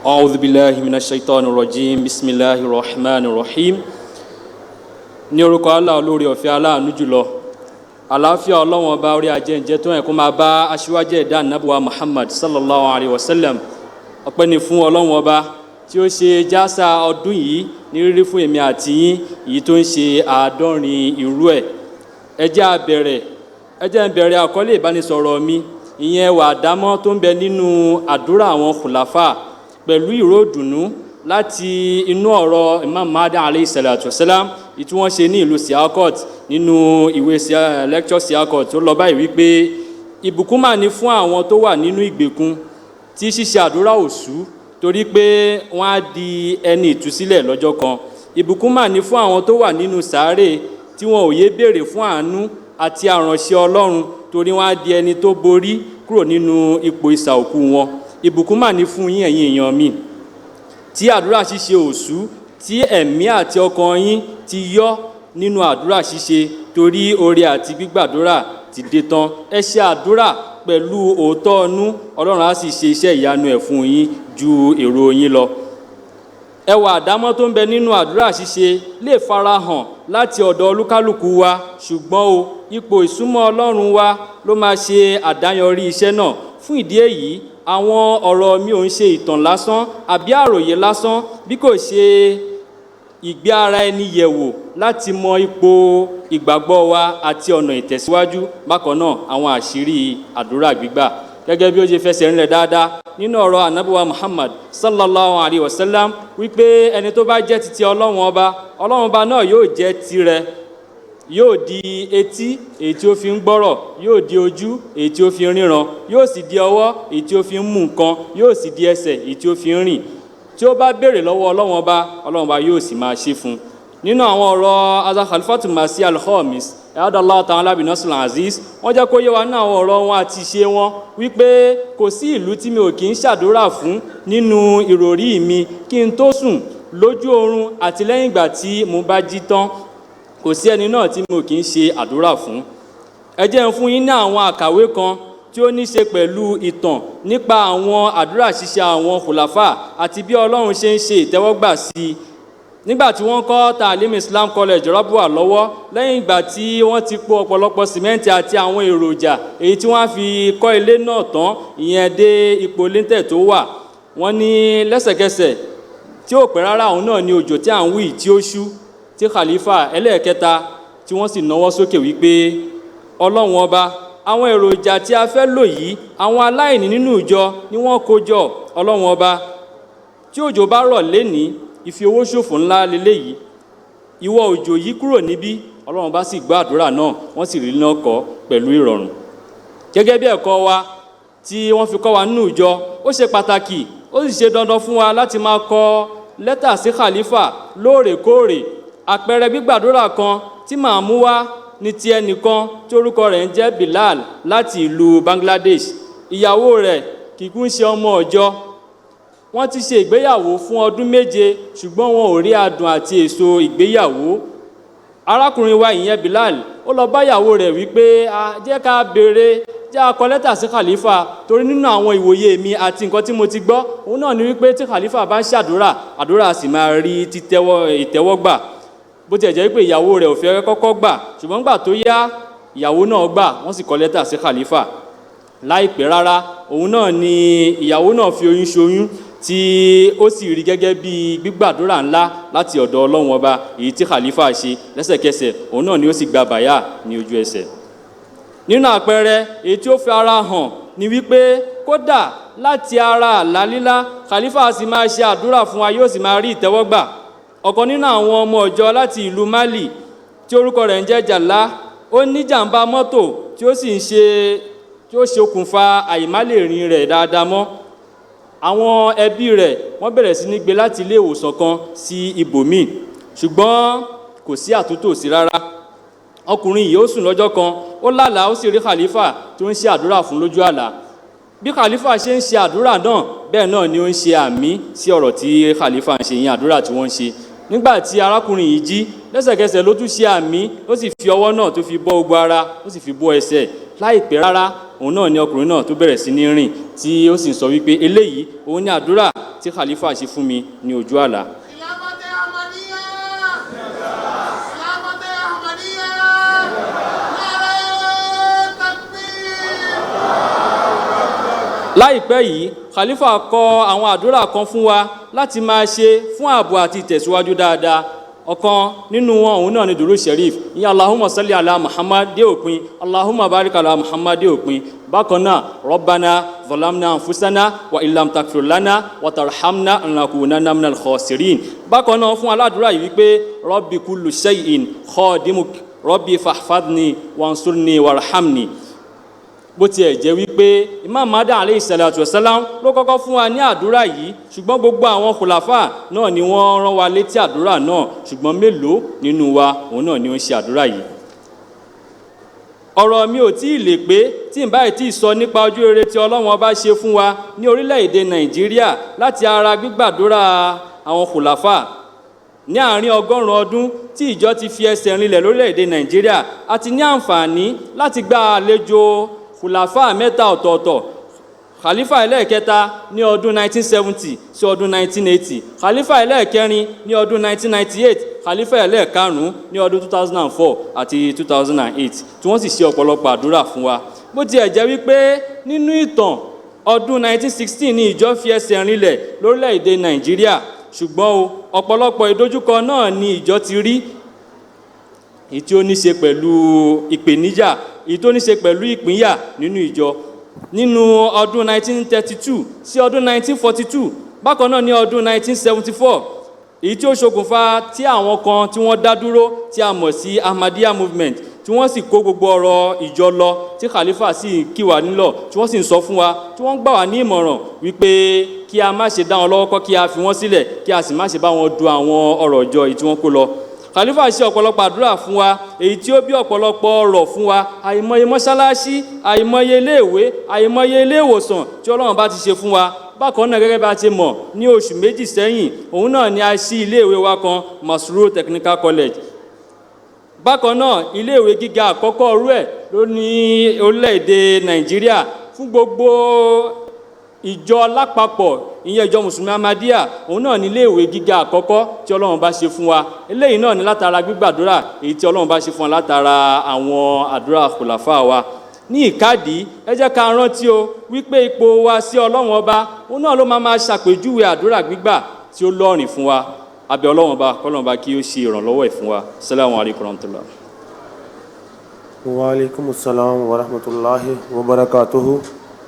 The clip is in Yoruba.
أعوذ بالله من الشيطان الرجيم بسم الله الرحمن الرحيم. Ní orúkọ Allah olórí ọ̀fẹ́ aláàánú jùlọ, àlàáfíà Ọlọ́run ọba orí ajẹ́ǹjẹ́ tó yẹ kó máa bá aṣíwájú ẹ̀dá Ànábì wa Muhammad sallallahu alayhi wa sallam. Ọpẹ́ ni fún Ọlọ́run ọba tí ó ṣe jásà ọdún yìí ní rírí fún èmi àti yín, èyí tó ń ṣe àádọ́rin irú ẹ̀. Ẹ jẹ́ n bẹ̀rẹ̀ àkọlé ìbánisọ̀rọ̀ mi, ìyẹn wà dámọ́ tó ń bẹ nínú àdúrà àwọn Khulafaa pẹ̀lú ìró ìdùnnú láti inú ọ̀rọ̀ Imam Mahdi alayhi salatu wasalam tí wọ́n ṣe ní ìlú Sialkot nínú ìwé lecture Sialkot tó lọ báyìí wípé ìbùkún mà ní fún àwọn tó wà nínú ìgbèkùn tí ṣíṣe àdúrà òṣù torí pé wọ́n á di ẹni ìtúsílẹ̀ lọ́jọ́ kan. Ìbùkún mà ní fún àwọn tó wà nínú sàárè tí wọn ò yé béèrè fún àánú àti àránṣẹ́ Ọlọ́run torí wọ́n á di ẹni tó borí kúrò nínú ipò ìsà òkú wọn. Ìbùkún mà ní fún yín ẹ̀yin èèyàn mi tí àdúrà ṣíṣe òṣù tí ẹ̀mí àti ọkàn yín ti yọ nínú àdúrà ṣíṣe torí oore àti gbígbàdúrà ti dé tán. Ẹ ṣe àdúrà pẹ̀lú òótọ́ ọnú, Ọlọ́run á sì ṣe iṣẹ́ ìyanu ẹ̀ fún yín ju èrò yín lọ. Ẹwà àdámọ́ tó ń bẹ nínú àdúrà ṣíṣe lè farahàn láti ọ̀dọ̀ olúkálùkù wa, ṣùgbọ́n o ipò ìsúnmọ́ Ọlọ́run wa ló máa ṣe àdáyanrí iṣẹ́ náà. Fún ìdí èyí, àwọn ọ̀rọ̀ mi ò ń ṣe ìtàn lásán àbí àròyé lásán, bí kò ṣe ìgbé ara ẹni yẹ̀wò láti mọ ipò ìgbàgbọ́ wa àti ọ̀nà ìtẹ̀síwájú. Bákan náà, àwọn àṣírí àdúrà gbígbà gẹ́gẹ́ bí ó ṣe fẹsẹ̀ rinlẹ̀ dáadáa nínú ọ̀rọ̀ Ànábì wa Muhammad sallallahu alayhi wa sallam wípé ẹni tó bá jẹ́ titi Ọlọ́run ọba náà yóò jẹ́ tirẹ̀, yóò di etí èyí tí ó fi ń gbọ́rọ̀, yóò di ojú èyí tí ó fi ń ríran, yóò sì di ọwọ́ èyí tí ó fi ń mú nǹkan, yóò sì di ẹsẹ̀ èyí tí ó fi ń rìn. Tí ó bá béèrè lọ́wọ́ Ọlọ́run ọba yóò sì máa ṣe fún un. Nínú àwọn ọ̀rọ̀ Hazrat Khalifatu Masih al-Khamis Allah ta'ala bi nasrul aziz, wọ́n jẹ́ kó yé wa ní àwọn ọ̀rọ̀ wọn àti ìṣe wọn wípé kò sí ìlú tí mi ò kì í ṣàdúrà fún nínú ìròrí mi kí n tó sùn, lójú oorun àti lẹ́yìn ìgbà tí mo bá jí tán. Kò sí ẹni náà tí mo kì í ṣe àdúrà fún. Ẹ jẹ́ n fún yín ní àwọn àkàwé kan tí ó ní ṣe pẹ̀lú ìtàn nípa àwọn àdúrà ṣíṣe àwọn Khulafaa àti bí Ọlọ́run ṣe ń ṣe ìtẹ́wọ́gbà sí i. Nígbà tí wọ́n kọ́ Ta'lim Islam College Rabuwa lọ́wọ́, lẹ́yìn ìgbà tí wọ́n ti po ọ̀pọ̀lọpọ̀ sìmẹ́ǹtì àti àwọn èròjà èyí tí wọ́n fi kọ́ ilé náà tán, ìyẹn dé ipò líńtẹ̀ tó wà, wọ́n ní lẹ́sẹ̀kẹsẹ̀ tí ó pẹ́ rárá òun náà ni òjò tí à ń wí tí ó ṣú, tí Khalifa ẹlẹ́ẹ̀kẹta tí wọ́n sì nawọ́ sókè wípé Ọlọ́run ọba, àwọn èròjà tí a fẹ́ lò yìí àwọn aláìní nínú ìjọ ni wọ́n kó jọ. Ọlọ́run ọba, tí òjò bá rọ̀ lénìí, ìfi owó ṣòfò ńlá leléyìí, ìwọ òjò yìí kúrò níbí. Ọlọ́run bá sì gbọ́ àdúrà náà, wọ́n sì rí náà kọ́ pẹ̀lú ìrọ̀rùn. Gẹ́gẹ́ bí ẹ̀kọ́ wa tí wọ́n fi kọ́ wa nínú ìjọ, ó ṣe pàtàkì ó sì ṣe dandan fún wa láti máa kọ lẹ́tà sí Khalifa lóòrèkóòrè. Àpẹẹrẹ gbígbàdúrà kan tí màá mú wá ní ti ẹnìkan tí orúkọ rẹ̀ ń jẹ́ Bilal láti ìlú Bangladesh. Ìyàwó rẹ̀ kìkún ṣe ọmọ ọjọ́, wọ́n ti ṣe ìgbéyàwó fún ọdún 7 ṣùgbọ́n wọn ò rí adùn àti èso ìgbéyàwó. Arákùnrin wa ìyẹn Bilal ó lọ bá ìyàwó rẹ̀ wípé jẹ́ ká kọ lẹ́tà sí Khalifa torí nínú àwọn ìwòye mi àti nǹkan tí mo ti gbọ́, òun náà ni wípé tí Khalifa bá ń ṣàdúrà, àdúrà sì máa rí ìtẹ́wọ́gbà. Bó ti jẹ́ wípé ìyàwó rẹ̀ ò fẹ́ kọ́kọ́ gbà, ṣùgbọ́n gbà tó yá ìyàwó náà gbà, wọ́n sì kọ lẹ́tà sí Khalifa. Láìpẹ́ rárá òun náà ni ìyàwó náà fi oyún ṣoyún tí ó sì rí gẹ́gẹ́ bí gbígbàdúrà ńlá láti ọ̀dọ̀ Ọlọ́run ọba èyí tí Khalifa ṣe. Lẹ́sẹ̀kẹsẹ̀ òun náà ni ó sì gba bàyà ní ojú ẹsẹ̀. Nínú àpẹẹrẹ èyí tí ó fi ara hàn ni wípé kódà láti ara àlá lílá Khalifa sì máa ṣe àdúrà fún wa, yóò sì máa rí ìtẹ́wọ́gbà. Ọ̀kan nínú àwọn ọmọ ọ̀jọ́ láti ìlú Mali tí orúkọ rẹ̀ ń jẹ́ Jalla, ó ní jàǹbá mọ́tò tí ó ṣe okùnfà àìmálè rìn rẹ̀ dáadáa mọ́. Àwọn ẹbí rẹ̀ wọ́n bẹ̀rẹ̀ sí ní gbé láti ilé ìwòsàn kan sí ibòmíì, ṣùgbọ́n kò sí àtúntò sí rárá. Ọkùnrin yìí ó sùn lọ́jọ́ kan, ó lálàá ó sì rí Khalifa tó ń ṣe àdúrà fún lójú àlá. Bí Khalifa ṣe ń ṣe àdúrà náà, bẹ́ẹ̀ náà ni ó ń ṣe àmì sí ọ̀rọ̀ tí Khalifa ń ṣe, yẹn àdúrà tí wọ́n ń ṣe. Nígbà tí arákùnrin yìí jí, lẹ́sẹ̀kẹsẹ̀ ló tún ṣe àmì, ó sì fi ọwọ́ náà tó fi bọ́ gbogbo ara, ó sì fi bọ́ ẹsẹ̀. Láìpẹ́ rárá òun náà ni ọkùnrin náà tó bẹ̀rẹ̀ sí ní rìn, tí ó sì ń sọ wípé eléyìí òun ni àdúrà tí khalifa ṣe fún mi ní ojú àlá. láìpẹ́ yìí khalifa kọ àwọn àdúrà kan fún wa láti máa ṣe fún ààbò àti ìtẹ̀síwájú dáadáa. ọ̀kan nínú wọn òun náà ni dùrú sharif ní allahumma salli ala muhammad dé òpin, allahumma barik ala muhammad dé òpin. bákan náà rabbana zalamna anfusana wa illam takfir lana wa tarhamna lanakunanna minal khasirin. bákan náà fún aládùúrà yìí wípé rabbi kullu shay'in khadimuk rabbi fahfadni wansurni warhamni. bó tiẹ̀ jẹ́ wípé imam mahdi alayhi salatu wasalam ló kọ́kọ́ fún wa ní àdúrà yìí, ṣùgbọ́n gbogbo àwọn khulafa náà ni wọ́n rán wa létí àdúrà náà, ṣùgbọ́n mélòó nínú wa òun náà ni ó ń ṣe àdúrà yìí. ọ̀rọ̀ mi ò tí ì lè pé tí n báyìí tí ì sọ nípa ojú rere tí Ọlọ́run ọba ṣe fún wa ní orílẹ̀-èdè Nàìjíríà láti ara gbígbàdúrà àwọn khulafa. ní àárín 100 ọdún tí ìjọ ti fi ẹsẹ̀ rinlẹ̀ lórílẹ̀-èdè Nàìjíríà, a ti ní àǹfààní láti gba àlejò Khulafaa 3 ọ̀tọ̀ọ̀tọ̀. Khalifa ẹlẹ́ẹ̀kẹta ní ọdún 1970 sí ọdún 1980, Khalifa ẹlẹ́ẹ̀kẹrin ní ọdún 1998, Khalifa ẹlẹ́ẹ̀karùn-ún ní ọdún 2004 àti 2008, tí wọ́n sì ṣe ọ̀pọ̀lọpọ̀ àdúrà fún wa. bó tiẹ̀ jẹ́ wípé nínú ìtàn ọdún 1916 ní ìjọ fi ẹsẹ̀ rinlẹ̀ lórílẹ̀-èdè Nàìjíríà, ṣùgbọ́n ọ̀pọ̀lọpọ̀ ìdojúkọ náà ni ìjọ ti rí, èyí tí ó ní ṣe pẹ̀lú ìpèníjà, èyí tó ní ṣe pẹ̀lú ìpínyà nínú ìjọ. nínú ọdún 1932 sí ọdún 1942, bákan náà ní ọdún 1974, èyí tí ó ṣokùnfà tí àwọn kan tí wọ́n dá dúró tí a mọ̀ sí Ahmadiyya movement, tí wọ́n sì kó gbogbo ọ̀rọ̀ ìjọ lọ, tí khalifa sì kì wá nílọ̀, tí wọ́n sì ń sọ fún wa, tí wọ́n gbà wá ní ìmọ̀ràn wípé kí a má ṣe dá wọn lọ́wọ́ kọ́, kí a fi wọ́n sílẹ̀, kí a sì má ṣe bá wọn du àwọn ọ̀rọ̀ ìjọ èyí tí wọ́n kó lọ. Khalifa ṣe ọ̀pọ̀lọpọ̀ àdúrà fún wa, èyí tí ó bí ọ̀pọ̀lọpọ̀ ọ̀rọ̀ fún wa, àìmọye mọ́ṣáláṣí, àìmọye iléèwé, àìmọye iléèwòsàn tí Ọlọ́run bá ti ṣe fún wa. bákan náà gẹ́gẹ́ bá ti mọ̀, ní oṣù méjì sẹ́yìn òun náà ni a ṣí iléèwé wa kan, Masrur Technical College. bákan náà iléèwé gíga àkọ́kọ́ rú ẹ̀ ló ní orílẹ̀-èdè Nàìjíríà fún gbogbo ìjọ lápapọ̀, ìyẹn ìjọ mùsùlùmí Ahmadiyya, òun náà ní iléèwé gíga àkọ́kọ́ tí Ọlọ́run bá ṣe fún wa. eléyìí náà ní látara gbígbàdúrà èyí tí Ọlọ́run bá ṣe fún wa látara àwọn àdúrà khulafa wa. ní ìkádìí, ẹ jẹ́ ká rántí wípé ipò wa sí Ọlọ́run ọba òun náà ló máa ṣàpèjúwe àdúrà gbígbà tí ó lọ́rìn fún wa. abẹ́ Ọlọ́run ọba k'Ọlọ́run ọba kí ó ṣe ìrànlọ́wọ́ ẹ̀ fún wa. Assalamu alaikum warahmatullah. Wa alaikumus salam wa rahmatullahi wa barakatuhu.